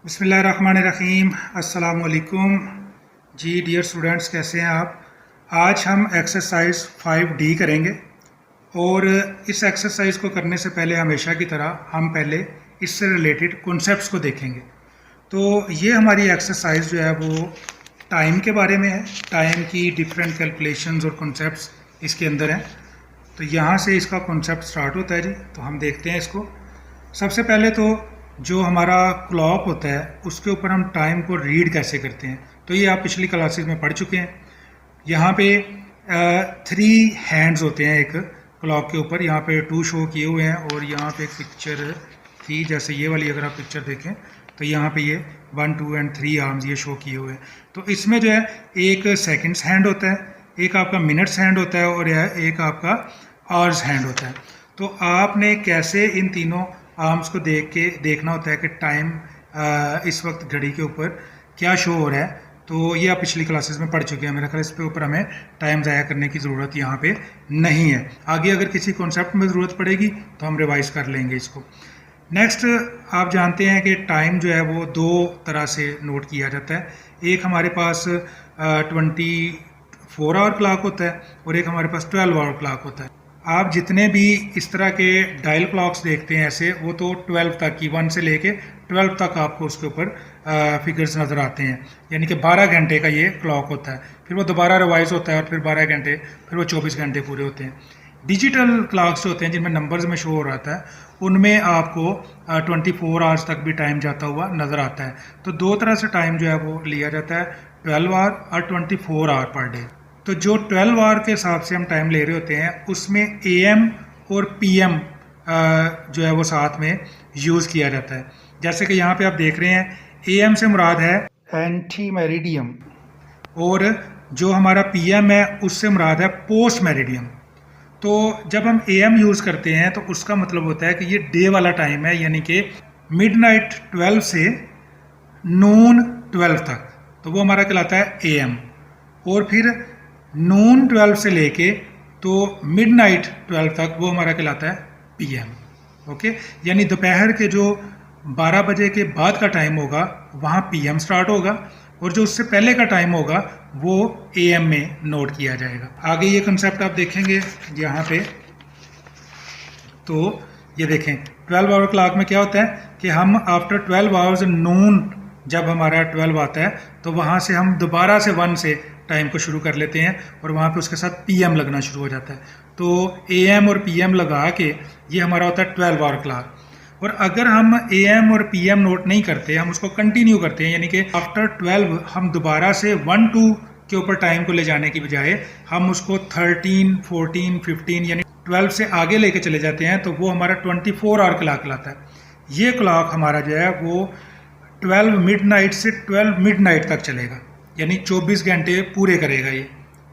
बिस्मिल्लाहिर्रहमानिर्रहीम। अस्सलाम वालेकुम जी डियर स्टूडेंट्स, कैसे हैं आप। आज हम एक्सरसाइज 5D करेंगे और इस एक्सरसाइज को करने से पहले हमेशा की तरह हम पहले इससे रिलेटेड कॉन्सेप्ट्स को देखेंगे। तो ये हमारी एक्सरसाइज जो है वो टाइम के बारे में है। टाइम की डिफरेंट कैलकुलेशंस और कॉन्सेप्ट्स इसके अंदर हैं। तो यहाँ से इसका कॉन्सेप्ट स्टार्ट होता है जी। तो हम देखते हैं इसको। सबसे पहले तो जो हमारा क्लॉक होता है उसके ऊपर हम टाइम को रीड कैसे करते हैं, तो ये आप पिछली क्लासेस में पढ़ चुके हैं। यहाँ पे 3 हैंड्स होते हैं एक क्लॉक के ऊपर। यहाँ पे 2 शो किए हुए हैं और यहाँ पे एक पिक्चर थी, जैसे ये वाली अगर आप पिक्चर देखें तो यहाँ पे ये 1, 2 एंड 3 आर्म्स ये शो किए हुए हैं। तो इसमें जो है एक सेकंड्स हैंड होता है, एक आपका मिनट्स हैंड होता है और एक आपका आवर्स हैंड होता है। तो आपने कैसे इन तीनों आर्म्स को देखना होता है कि टाइम इस वक्त घड़ी के ऊपर क्या शो हो रहा है। तो ये आप पिछली क्लासेस में पढ़ चुके हैं। मेरा ख्याल इस पे ऊपर हमें टाइम ज़ाया करने की ज़रूरत यहाँ पे नहीं है। आगे अगर किसी कॉन्सेप्ट में ज़रूरत पड़ेगी तो हम रिवाइज कर लेंगे इसको। नेक्स्ट, आप जानते हैं कि टाइम जो है वो 2 तरह से नोट किया जाता है। एक हमारे पास 24 आवर क्लॉक होता है और एक हमारे पास 12 आवर क्लॉक होता है। आप जितने भी इस तरह के डायल क्लॉक्स देखते हैं ऐसे, वो तो 12 तक की 1 से लेके 12 तक आपको उसके ऊपर फिगर्स नज़र आते हैं। यानी कि 12 घंटे का ये क्लॉक होता है, फिर वो दोबारा रिवाइज होता है और फिर 12 घंटे, फिर वो 24 घंटे पूरे होते हैं। डिजिटल क्लॉक्स होते हैं जिनमें नंबर्स में शो हो रहा है, उनमें आपको 24 आवर्स तक भी टाइम जाता हुआ नज़र आता है। तो 2 तरह से टाइम जो है वो लिया जाता है, 12 आवर और 24 आवर पर डे। तो जो 12 आवर के हिसाब से हम टाइम ले रहे होते हैं उसमें AM और PM जो है वो साथ में यूज़ किया जाता है। जैसे कि यहाँ पे आप देख रहे हैं, AM से मुराद है एंटी मेरिडियम और जो हमारा PM है उससे मुराद है पोस्ट मेरिडियम। तो जब हम AM यूज़ करते हैं तो उसका मतलब होता है कि ये डे वाला टाइम है, यानी कि मिडनाइट 12 से नून 12 तक, तो वो हमारा कहलाता है AM। और फिर नून 12 से लेके तो मिडनाइट 12 तक वो हमारा कहलाता है PM। ओके, यानी दोपहर के जो 12 बजे के बाद का टाइम होगा वहाँ PM स्टार्ट होगा और जो उससे पहले का टाइम होगा वो AM में नोट किया जाएगा। आगे ये कंसेप्ट आप देखेंगे यहाँ पे। तो ये देखें, 12 आवर क्लॉक में क्या होता है कि हम आफ्टर 12 आवर्स नून जब हमारा 12 आता है तो वहाँ से हम दोबारा से 1 से टाइम को शुरू कर लेते हैं और वहाँ पे उसके साथ PM लगना शुरू हो जाता है। तो AM और PM लगा के ये हमारा होता है 12 आवर क्लॉक। और अगर हम AM और PM नोट नहीं करते, हम उसको कंटिन्यू करते हैं, यानी कि आफ्टर 12 हम दोबारा से 1, 2 के ऊपर टाइम को ले जाने की बजाय हम उसको 13, 14, 15 यानी 12 से आगे लेके चले जाते हैं, तो वो हमारा 24 आवर क्लॉक लाता है। ये क्लॉक हमारा जो है वो 12 मिडनाइट से 12 मिडनाइट तक चलेगा, यानी 24 घंटे पूरे करेगा ये।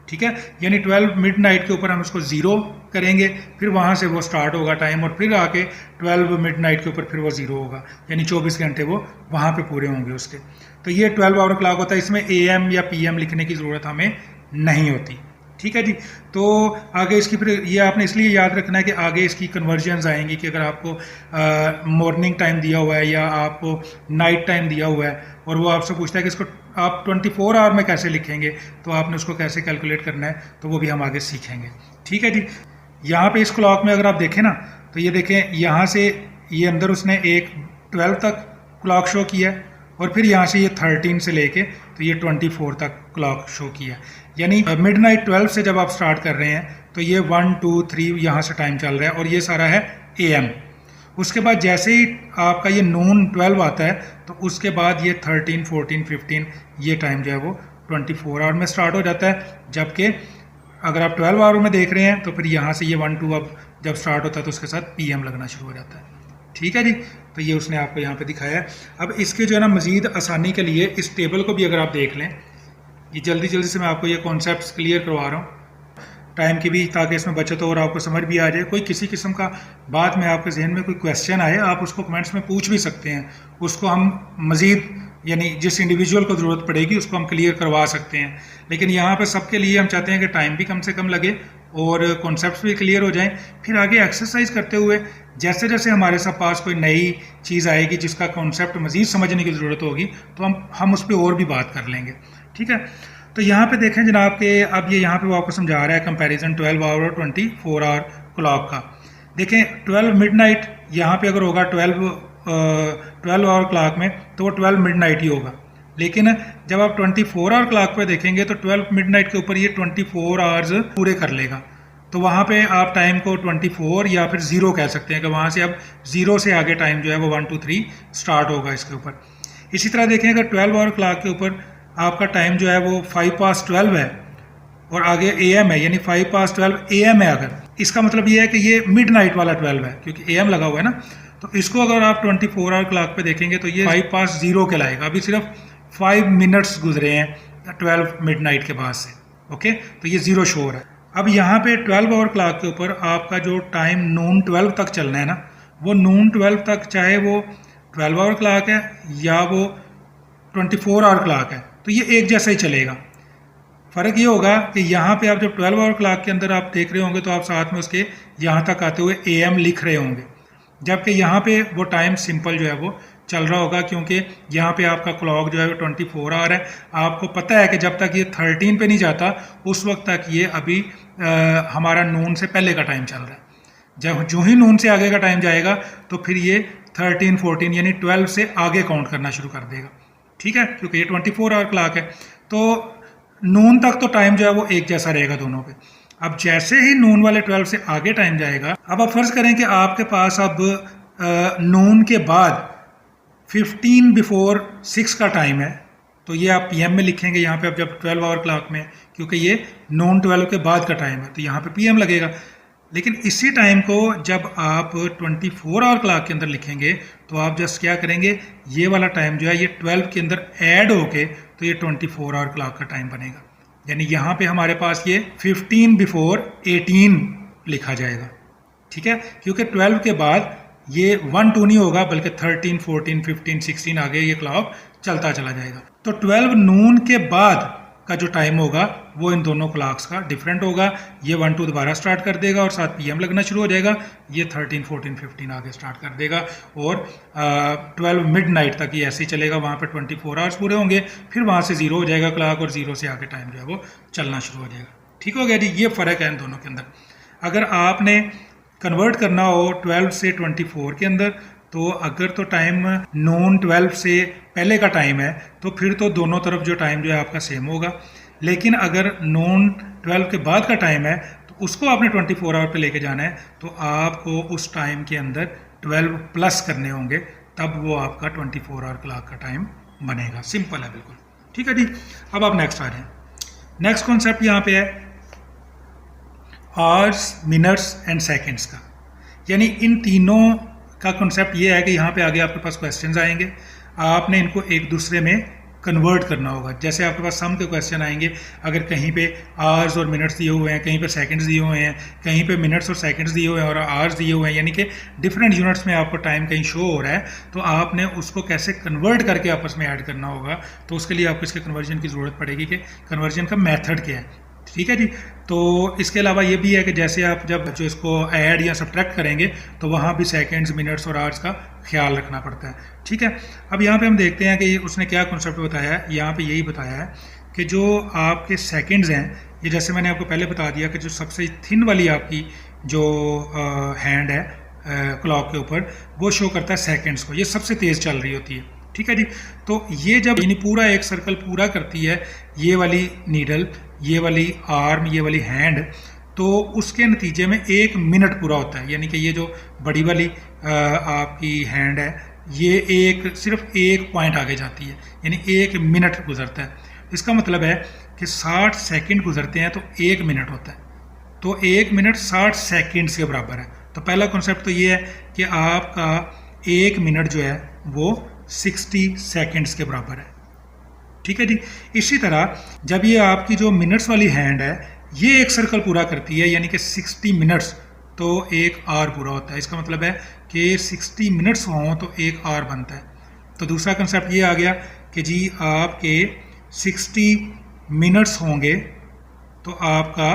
ठीक है, यानी 12 मिडनाइट के ऊपर हम उसको 0 करेंगे, फिर वहाँ से वो स्टार्ट होगा टाइम और फिर आके 12 मिडनाइट के ऊपर फिर वो 0 होगा, यानी 24 घंटे वो वहाँ पे पूरे होंगे उसके। तो ये 12 आवर क्लॉक होता है। इसमें AM या PM लिखने की ज़रूरत हमें नहीं होती। ठीक है जी। तो आगे इसकी फिर ये आपने इसलिए याद रखना है कि आगे इसकी कन्वर्जन्स आएंगी कि अगर आपको मॉर्निंग टाइम दिया हुआ है या आपको नाइट टाइम दिया हुआ है और वो आपसे पूछता है कि इसको आप 24 आवर में कैसे लिखेंगे, तो आपने उसको कैसे कैलकुलेट करना है, तो वो भी हम आगे सीखेंगे। ठीक है जी। यहाँ पे इस क्लॉक में अगर आप देखें ना, तो ये देखें यहाँ से ये अंदर उसने एक 12 तक क्लॉक शो किया और फिर यहाँ से ये 13 से लेके तो ये 24 तक क्लॉक शो किया। यानी मिडनाइट 12 से जब आप स्टार्ट कर रहे हैं तो ये 1, 2, 3 यहाँ से टाइम चल रहा है और ये सारा है AM। उसके बाद जैसे ही आपका ये नून 12 आता है तो उसके बाद ये 13, 14, 15 ये टाइम जो है वो 24 आवर में स्टार्ट हो जाता है। जबकि अगर आप 12 आवर में देख रहे हैं तो फिर यहाँ से ये 1, 2 अब जब स्टार्ट होता है तो उसके साथ PM लगना शुरू हो जाता है। ठीक है जी। तो ये उसने आपको यहाँ पे दिखाया है। अब इसके जो है ना मज़ीद आसानी के लिए इस टेबल को भी अगर आप देख लें, ये जल्दी जल्दी से मैं आपको ये कॉन्सेप्ट्स क्लियर करवा रहा हूँ टाइम की भी, ताकि इसमें बचत हो और आपको समझ भी आ जाए। कोई किसी किस्म का बाद में आपके जहन में कोई क्वेश्चन आए, आप उसको कमेंट्स में पूछ भी सकते हैं। उसको हम मज़ीद यानी जिस इंडिविजुअल को ज़रूरत पड़ेगी उसको हम क्लियर करवा सकते हैं। लेकिन यहाँ पे सबके लिए हम चाहते हैं कि टाइम भी कम से कम लगे और कॉन्सेप्ट्स भी क्लियर हो जाएं, फिर आगे एक्सरसाइज करते हुए जैसे जैसे हमारे साथ पास कोई नई चीज़ आएगी जिसका कॉन्सेप्ट मज़ीद समझने की ज़रूरत होगी तो हम उस पर और भी बात कर लेंगे। ठीक है, तो यहाँ पे देखें जनाब के अब ये यहाँ पे वो आपको समझा रहा है कंपैरिजन 12 आवर और 24 आवर क्लॉक का। देखें 12 मिडनाइट यहाँ पे अगर होगा 12 आवर क्लॉक में तो वो 12 मिडनाइट ही होगा, लेकिन जब आप 24 आवर क्लॉक पे देखेंगे तो 12 मिडनाइट के ऊपर ये 24 आवर्स पूरे कर लेगा। तो वहाँ पे आप टाइम को 24 या फिर 0 कह सकते हैं कि वहाँ से अब 0 से आगे टाइम जो है वो 1 2 3 स्टार्ट होगा इसके ऊपर। इसी तरह देखें अगर 12 आवर क्लॉक के ऊपर आपका टाइम जो है वो 5:12 है और आगे AM है, यानी 5:12 AM है, अगर इसका मतलब ये है कि ये मिडनाइट वाला 12 है क्योंकि AM लगा हुआ है ना। तो इसको अगर आप 24 आवर क्लॉक पे देखेंगे तो ये 5:0 कहलाएगा। अभी सिर्फ 5 मिनट्स गुजरे हैं 12 मिडनाइट के बाद से। ओके, तो ये 0 शोर है। अब यहाँ पे 12 आवर क्लॉक के ऊपर आपका जो टाइम नून 12 तक चलना है ना, वो नून 12 तक चाहे वो 12 आवर क्लॉक है या वो 24 आवर क्लॉक है तो ये एक जैसा ही चलेगा। फ़र्क ये होगा कि यहाँ पे आप जब 12 आवर क्लॉक के अंदर आप देख रहे होंगे तो आप साथ में उसके यहाँ तक आते हुए AM लिख रहे होंगे, जबकि यहाँ पे वो टाइम सिंपल जो है वो चल रहा होगा क्योंकि यहाँ पे आपका क्लॉक जो है वो 24 आवर है। आपको पता है कि जब तक ये 13 पे नहीं जाता उस वक्त तक ये अभी हमारा नून से पहले का टाइम चल रहा है। जब जो ही नून से आगे का टाइम जाएगा तो फिर ये 13 14 यानी 12 से आगे काउंट करना शुरू कर देगा। ठीक है, क्योंकि ये 24 आवर क्लॉक है तो नून तक तो टाइम जो है वो एक जैसा रहेगा दोनों पे। अब जैसे ही नून वाले 12 से आगे टाइम जाएगा, अब आप फर्ज करें कि आपके पास अब नून के बाद 15 बिफोर 6 का टाइम है तो ये आप PM में लिखेंगे यहाँ पे। अब जब 12 आवर क्लॉक में, क्योंकि ये नून 12 के बाद का टाइम है तो यहाँ पे PM लगेगा। लेकिन इसी टाइम को जब आप 24 आवर क्लॉक के अंदर लिखेंगे तो आप जस्ट क्या करेंगे, ये वाला टाइम जो है ये 12 के अंदर ऐड होके तो ये 24 आवर क्लॉक का टाइम बनेगा। यानी यहाँ पे हमारे पास ये 15 बिफोर 18 लिखा जाएगा। ठीक है, क्योंकि 12 के बाद ये 1 2 नहीं होगा बल्कि 13 14 15 16 आगे ये क्लॉक चलता चला जाएगा। तो 12 नून के बाद का जो टाइम होगा वो इन दोनों क्लॉक्स का डिफरेंट होगा। ये 1 2 दोबारा स्टार्ट कर देगा और साथ PM लगना शुरू हो जाएगा। ये 13 14 15 आगे स्टार्ट कर देगा और 12 मिडनाइट तक ये ऐसे ही चलेगा। वहाँ पे 24 आवर्स पूरे होंगे, फिर वहाँ से 0 हो जाएगा क्लॉक और 0 से आगे टाइम जो है वो चलना शुरू हो जाएगा। ठीक हो गया जी, ये फ़र्क है इन दोनों के अंदर। अगर आपने कन्वर्ट करना हो 12 से 24 के अंदर तो अगर तो टाइम नून 12 से पहले का टाइम है तो फिर तो दोनों तरफ जो टाइम जो है आपका सेम होगा। लेकिन अगर नून 12 के बाद का टाइम है तो उसको आपने 24 आवर पे लेके जाना है तो आपको उस टाइम के अंदर 12 प्लस करने होंगे, तब वो आपका 24 आवर क्लॉक का टाइम बनेगा। सिंपल है बिल्कुल। ठीक है जी, अब आप नेक्स्ट आ जाएं। नेक्स्ट कॉन्सेप्ट यहाँ पे है आवर्स, मिनट्स एंड सेकेंड्स का। यानी इन तीनों का कॉन्सेप्ट ये है कि यहाँ पे आगे आपके पास क्वेश्चंस आएंगे, आपने इनको एक दूसरे में कन्वर्ट करना होगा। जैसे आपके पास सम के क्वेश्चन आएंगे, अगर कहीं पे आवर्स और मिनट्स दिए हुए हैं, कहीं पे सेकंड्स दिए हुए हैं, कहीं पे मिनट्स और सेकंड्स दिए हुए हैं और आवर्स दिए हुए हैं, यानी कि डिफरेंट यूनिट्स में आपको टाइम कहीं शो हो रहा है, तो आपने उसको कैसे कन्वर्ट करके आपस में ऐड करना होगा। तो उसके लिए आपको इसके कन्वर्जन की ज़रूरत पड़ेगी कि कन्वर्जन का मैथड क्या है। ठीक है जी, तो इसके अलावा ये भी है कि जैसे आप जब जो इसको ऐड या सब्ट्रैक्ट करेंगे तो वहाँ भी सेकंड्स, मिनट्स और आवर्स का ख्याल रखना पड़ता है। ठीक है, अब यहाँ पे हम देखते हैं कि उसने क्या कॉन्सेप्ट बताया है। यहाँ पे यही बताया है कि जो आपके सेकंड्स हैं, ये जैसे मैंने आपको पहले बता दिया कि जो सबसे थिन वाली आपकी जो हैंड है क्लॉक के ऊपर, वो शो करता है सेकेंड्स को, ये सबसे तेज़ चल रही होती है। ठीक है जी, तो ये जब यानी पूरा एक सर्कल पूरा करती है ये वाली नीडल, ये वाली आर्म, ये वाली हैंड, तो उसके नतीजे में 1 मिनट पूरा होता है। यानी कि ये जो बड़ी वाली आपकी हैंड है ये सिर्फ एक पॉइंट आगे जाती है, यानी 1 मिनट गुजरता है। इसका मतलब है कि 60 सेकंड गुजरते हैं तो 1 मिनट होता है, तो 1 मिनट 60 सेकंड्स के बराबर है। तो पहला कॉन्सेप्ट तो ये है कि आपका 1 मिनट जो है वो 60 सेकंड्स के बराबर है। ठीक है जी, इसी तरह जब ये आपकी जो मिनट्स वाली हैंड है ये एक सर्कल पूरा करती है, यानी कि 60 मिनट्स, तो 1 आवर पूरा होता है। इसका मतलब है कि 60 मिनट्स हों तो 1 आवर बनता है। तो दूसरा कंसेप्ट ये आ गया कि जी आपके 60 मिनट्स होंगे तो आपका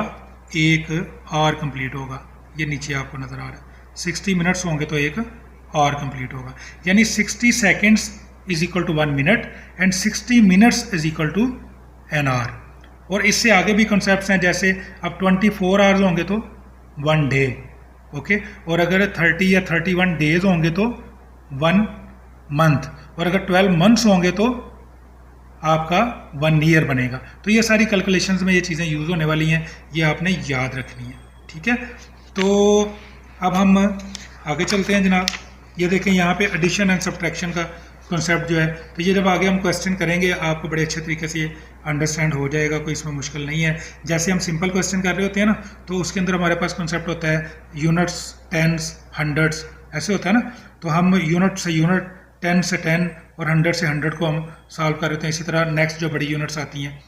1 आवर कंप्लीट होगा, ये नीचे आपको नज़र आ रहा है। 60 मिनट्स होंगे तो 1 आवर कंप्लीट होगा, यानी 60 seconds is equal to 1 minute and 60 minutes is equal to an hour. और इससे आगे भी कॉन्सेप्ट्स हैं, जैसे अब 24 आवर्स होंगे तो 1 डे, ओके। और अगर 30 या 31 डेज होंगे तो 1 मंथ, और अगर 12 मंथ्स होंगे तो आपका 1 ईयर बनेगा। तो ये सारी कैलकुलेशंस में ये चीज़ें यूज़ होने वाली हैं, ये आपने याद रखनी है, ठीक है। तो अब हम आगे चलते हैं जनाब। ये देखें यहाँ पे एडिशन एंड सब्ट्रैक्शन का कॉन्सेप्ट जो है, तो ये जब आगे हम क्वेश्चन करेंगे आपको बड़े अच्छे तरीके से ये अंडरस्टैंड हो जाएगा, कोई इसमें मुश्किल नहीं है। जैसे हम सिंपल क्वेश्चन कर रहे होते हैं ना, तो उसके अंदर हमारे पास कॉन्सेप्ट होता है यूनिट्स, टेंस, हंड्रेड्स, ऐसे होता है ना। तो हम यूनिट से यूनिट, 10 से 10 और 100 से 100 को हम सॉल्व कर रहे होते हैं। इसी तरह नेक्स्ट जो बड़ी यूनिट्स आती हैं,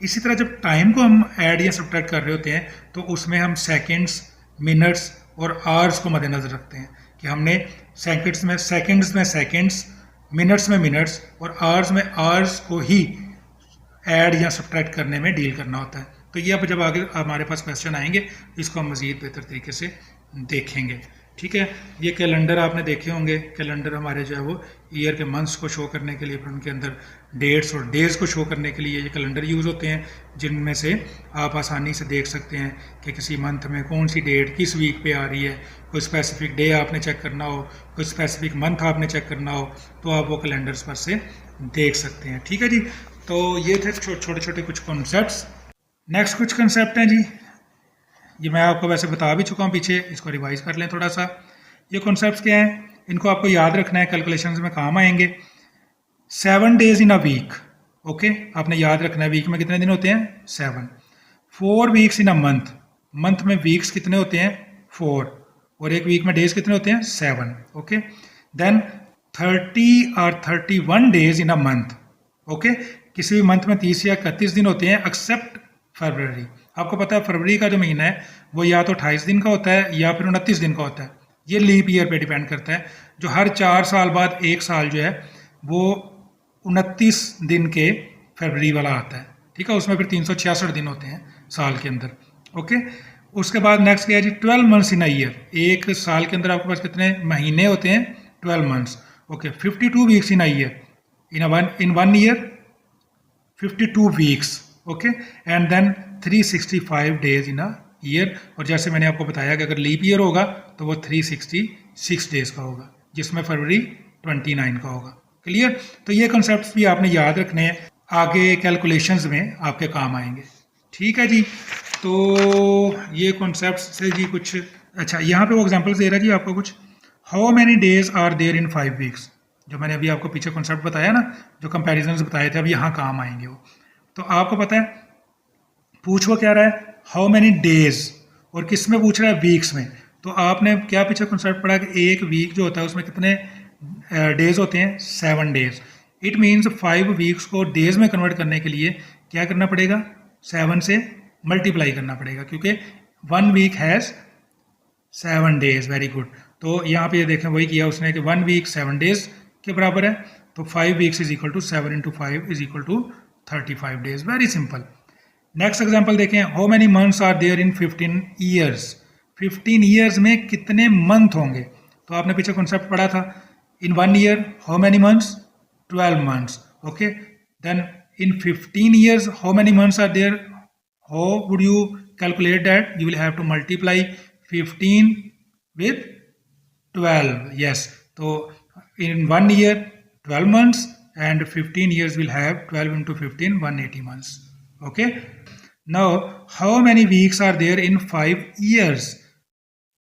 इसी तरह जब टाइम को हम ऐड या सब्ट्रैक्ट कर रहे होते हैं तो उसमें हम सेकेंड्स, मिनट्स और आवर्स को मद्देनजर रखते हैं कि हमने सेकेंड्स में सेकेंड्स, मिनट्स में मिनट्स और आवर्स में आवर्स को ही ऐड या सब्ट्रैक्ट करने में डील करना होता है। तो ये अब जब आगे हमारे पास क्वेश्चन आएंगे इसको हम मज़ीद बेहतर तरीके से देखेंगे, ठीक है। ये कैलेंडर आपने देखे होंगे, कैलेंडर हमारे जो है वो ईयर के मंथ्स को शो करने के लिए, फिर उनके अंदर डेट्स और डेज़ को शो करने के लिए ये कैलेंडर यूज़ होते हैं, जिनमें से आप आसानी से देख सकते हैं कि किसी मंथ में कौन सी डेट किस वीक पे आ रही है। कोई स्पेसिफिक डे आपने चेक करना हो, कोई स्पेसिफिक मंथ आपने चेक करना हो, तो आप वो कैलेंडर्स पर से देख सकते हैं, ठीक है जी। तो ये थे छोटे छोटे कुछ कॉन्सेप्ट्स। नेक्स्ट कुछ कंसेप्ट हैं जी, ये मैं आपको वैसे बता भी चुका हूँ पीछे, इसको रिवाइज कर लें थोड़ा सा। ये कॉन्सेप्ट्स क्या हैं, इनको आपको याद रखना है, कैलकुलेशंस में काम आएंगे। 7 days in a week, okay, आपने याद रखना है वीक में कितने दिन होते हैं, 7। 4 weeks in a month, month में वीक्स कितने होते हैं, 4, और एक वीक में डेज कितने होते हैं, 7, ओके। देन 30 और 31 days in a month, okay. किसी भी मंथ में 30 या 31 दिन होते हैं एक्सेप्ट फरवरी। आपको पता है फरवरी का जो महीना है वो या तो 28 दिन का होता है या फिर 29 दिन का होता है। ये लीप ईयर पे डिपेंड करता है, जो हर 4 साल बाद एक साल जो है वो 29 दिन के फरवरी वाला आता है, ठीक है। उसमें फिर 366 दिन होते हैं साल के अंदर, ओके। उसके बाद नेक्स्ट क्या है जी, 12 मंथ्स इन अ ईयर, एक साल के अंदर आपके पास कितने महीने होते हैं, 12 months, okay. 52 weeks in a year, in one year 52 weeks, okay. And then 365 days in a year, और जैसे मैंने आपको बताया कि अगर लीप ईयर होगा तो वो 366 डेज का होगा, जिसमें फरवरी 29 का होगा। क्लियर। तो ये कॉन्सेप्ट्स भी आपने याद रखने हैं, आगे कैलकुलेशंस में आपके काम आएंगे, ठीक है जी। तो ये कॉन्सेप्ट्स से जी कुछ अच्छा, यहाँ पे वो एग्जांपल्स दे रहा है जी आपको कुछ। How many days are there in 5 weeks, जो मैंने अभी आपको पीछे कॉन्सेप्ट बताया ना, जो कंपैरिजंस बताए थे, अब यहाँ काम आएंगे वो। तो आपको पता है पूछ वो क्या रहा है, हाउ मैनी डेज, और किस में पूछ रहा है, वीक्स में। तो आपने क्या पीछे कॉन्सेप्ट पढ़ा कि एक वीक जो होता है उसमें कितने डेज होते हैं, 7 डेज। इट मीन्स 5 वीक्स को डेज में कन्वर्ट करने के लिए क्या करना पड़ेगा, 7 से मल्टीप्लाई करना पड़ेगा, क्योंकि 1 week has 7 days. Very good. तो यहाँ पे ये देखें वही किया उसने कि 1 वीक 7 डेज के बराबर है, तो 5 weeks is equal to 7 into 5 is equal to 35 days. Very simple. Next example देखें, how many months are there in 15 years, 15 years में कितने मंथ होंगे। तो आपने पीछे कॉन्सेप्ट पढ़ा था, in 1 year how many months, 12 months, okay. Then in 15 years how many months are there, how would you calculate that, you will have to multiply 15 with 12, yes. So in 1 year 12 months and 15 years will have 12 into 15 180 months, okay. Now how many weeks are there in 5 years,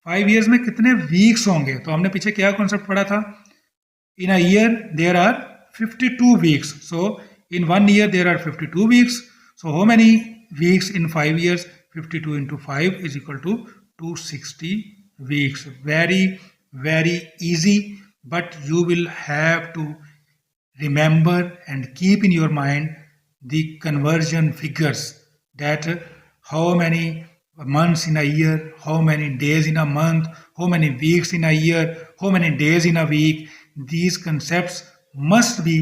5 years में कितने weeks होंगे। तो हमने पीछे क्या concept पढ़ा था, in a year there are 52 weeks, so in 1 year there are 52 weeks, so how many weeks in 5 years, 52 into 5 is equal to 260 weeks. Very easy, but you will have to remember and keep in your mind the conversion figures, that how many months in a year, how many days in a month, how many weeks in a year, how many days in a week. These concepts must be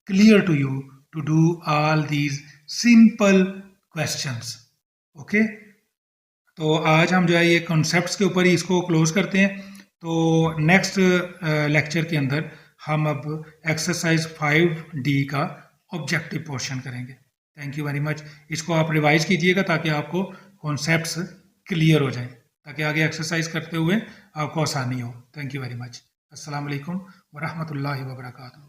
clear to you to do all these simple questions, okay. तो आज हम जो है ये concepts के ऊपर ही इसको close करते हैं। तो नेक्स्ट लेक्चर के अंदर हम अब एक्सरसाइज 5D का ऑब्जेक्टिव पोर्शन करेंगे। Thank you very much. इसको आप रिवाइज कीजिएगा ताकि आपको कॉन्सेप्ट्स क्लियर हो जाए, ताकि आगे एक्सरसाइज करते हुए आपको आसानी हो। Thank you very much. अस्सलाम वालेकुम वरहमतुल्लाहि वबरकातुहू।